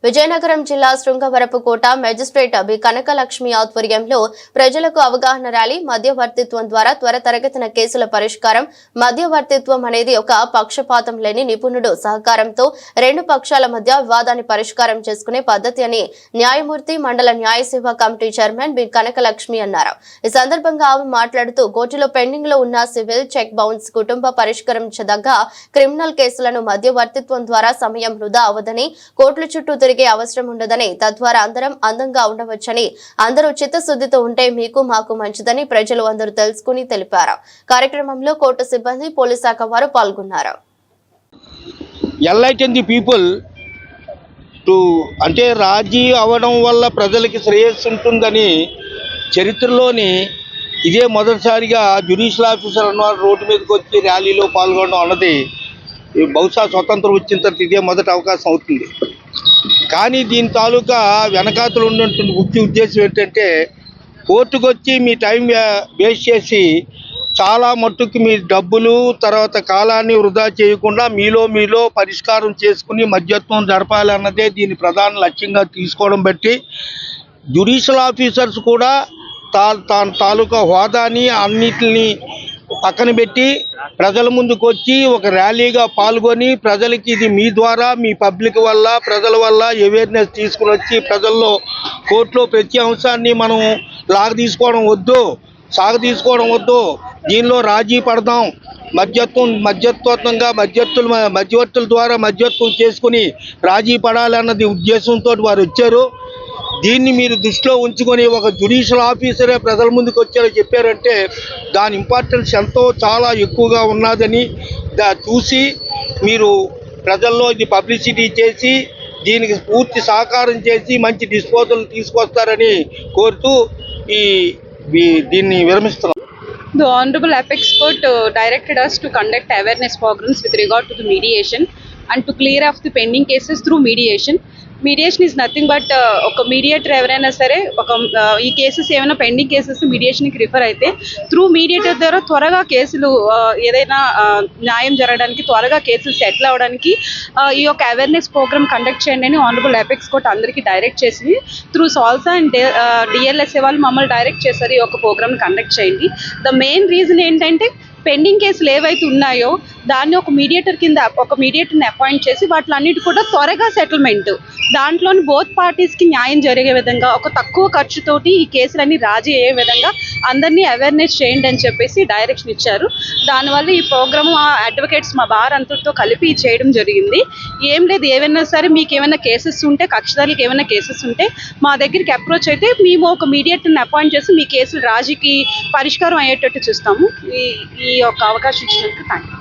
విజయనగరం జిల్లా Srungavarapukota magistrate B Kanakalakshmi ఆధ్వర్యంలో ప్రజలకు అవగాహన ర్యాలీ. మధ్యవర్తిత్వం ద్వారా త్వరితగతిన కేసుల పరిష్కారం. మధ్యవర్తిత్వం అనేది ఒక పక్షపాతం లేని నిపుణుడు సహకారంతో రెండు పక్షాల మధ్య వివాదాన్ని పరిష్కారం చేసుకునే పద్ధతి అని న్యాయమూర్తి మండల న్యాయ సేవా కమిటీ చైర్మన్ బి కనకలక్ష్మి అన్నారు. ఈ సందర్భంగా ఆమె మాట్లాడుతూ కోర్టులో పెండింగ్ లో ఉన్న సివిల్, చెక్ బౌన్స్, కుటుంబ పరిష్కరించదగ్గ క్రిమినల్ కేసులను మధ్యవర్తిత్వం ద్వారా సమయం వృధా అవదని, కోర్టుల చుట్టూ తిరిగే అవసరం ఉండదని, తద్వారా అందరం అందంగా ఉండవచ్చని, అందరూ చిత్తశుద్ధితో ఉంటే మీకు మాకు మంచిదని ప్రజలు అందరూ తెలుసుకుని తెలిపారు. కార్యక్రమంలో కోర్టు సిబ్బంది, పోలీస్ శాఖ వారు పాల్గొన్నారు. అంటే రాజీ అవడం వల్ల ప్రజలకి శ్రేయస్సు ఉంటుందని చరిత్రలోని ఇదే మొదటిసారిగా జ్యుడిషియల్ ఆఫీసర్ అన్నవారు రోడ్డు మీదకి వచ్చి ర్యాలీలో పాల్గొనడం అన్నది బహుశా స్వతంత్రం వచ్చిన తర్వాత ఇదే మొదటి అవకాశం అవుతుంది. కానీ దీని తాలూకా వెనకాతలు ఉన్నటువంటి ముఖ్య ఉద్దేశం ఏంటంటే, కోర్టుకు వచ్చి మీ టైం వేస్ట్ చేసి చాలా మట్టుకు మీ డబ్బులు తర్వాత కాలాన్ని వృధా చేయకుండా మీలో పరిష్కారం చేసుకుని మధ్యత్వం జరపాలన్నదే దీని ప్రధాన లక్ష్యంగా తీసుకోవడం బట్టి జ్యుడిషియల్ ఆఫీసర్స్ కూడా తాలూకా హోదాని అన్నిటిని పక్కన పెట్టి ప్రజల ముందుకు వచ్చి ఒక ర్యాలీగా పాల్గొని ప్రజలకి ఇది మీ ద్వారా, మీ పబ్లిక్ వల్ల, ప్రజల వల్ల అవేర్నెస్ తీసుకుని వచ్చి ప్రజల్లో కోర్టులో ప్రతి అంశాన్ని మనం సాగ తీసుకోవడం వద్దు, దీనిలో రాజీ పడదాం, మధ్యవర్తుల ద్వారా మధ్యవర్తులు చేసుకుని రాజీ పడాలన్నది ఉద్దేశంతో వారు వచ్చారు. దీన్ని మీరు దృష్టిలో ఉంచుకొని ఒక జ్యుడిషియల్ ఆఫీసరే ప్రజల ముందుకు వచ్చారని చెప్పారంటే దాని ఇంపార్టెన్స్ చాలా ఎక్కువగా ఉన్నదని చూసి మీరు ప్రజల్లో ఇది పబ్లిసిటీ చేసి దీనికి పూర్తి సహకారం చేసి మంచి డిస్పోజల్ తీసుకొస్తారని కోరుతూ దీన్ని విరమిస్తున్నాం. The Honorable Apex Court directed us to conduct awareness programs with regard to the mediation and to clear off the pending cases through mediation. Mediation is nothing but ఒక మీడియేటర్ ఎవరైనా సరే ఈ కేసెస్ ఏమైనా pending cases మీడియేషన్కి refer అయితే through mediator ద్వారా త్వరగా కేసులు ఏదైనా న్యాయం జరగడానికి, త్వరగా కేసులు సెటిల్ అవ్వడానికి ఈ యొక్క అవేర్నెస్ ప్రోగ్రామ్ కండక్ట్ చేయండి అని ఆనరబుల్ అపెక్స్ కోర్ట్ అందరికీ డైరెక్ట్ చేసింది. త్రూ సాల్సా అండ్ డిఎల్ఎస్ఏ వాళ్ళు మమ్మల్ని డైరెక్ట్ చేశారు ఈ యొక్క ప్రోగ్రామ్ కండక్ట్ చేయండి. ద మెయిన్ రీజన్ ఏంటంటే పెండింగ్ కేసులు ఏవైతే ఉన్నాయో దాన్ని ఒక మీడియేటర్ని అపాయింట్ చేసి వాటిలన్నిటి కూడా త్వరగా సెటిల్మెంట్, దాంట్లోని బోత్ పార్టీస్కి న్యాయం జరిగే విధంగా ఒక తక్కువ ఖర్చుతోటి ఈ కేసులన్నీ రాజీ అయ్యే విధంగా అందరినీ అవేర్నెస్ చేయండి అని చెప్పేసి డైరెక్షన్ ఇచ్చారు. దానివల్ల ఈ ప్రోగ్రామ్ అడ్వకేట్స్ మా బార్ అంతటితో కలిపి చేయడం జరిగింది. ఏం లేదు, ఏమైనా సరే మీకు ఏమైనా కేసెస్ ఉంటే, కక్షిదారులకు ఏమైనా కేసెస్ ఉంటే మా దగ్గరికి అప్రోచ్ అయితే మేము ఒక మీడియేటర్ని అపాయింట్ చేసి మీ కేసులు రాజీకి పరిష్కారం అయ్యేటట్టు చూస్తాము. ఈ యొక్క అవకాశం ఇచ్చినందుకు థ్యాంక్ యూ.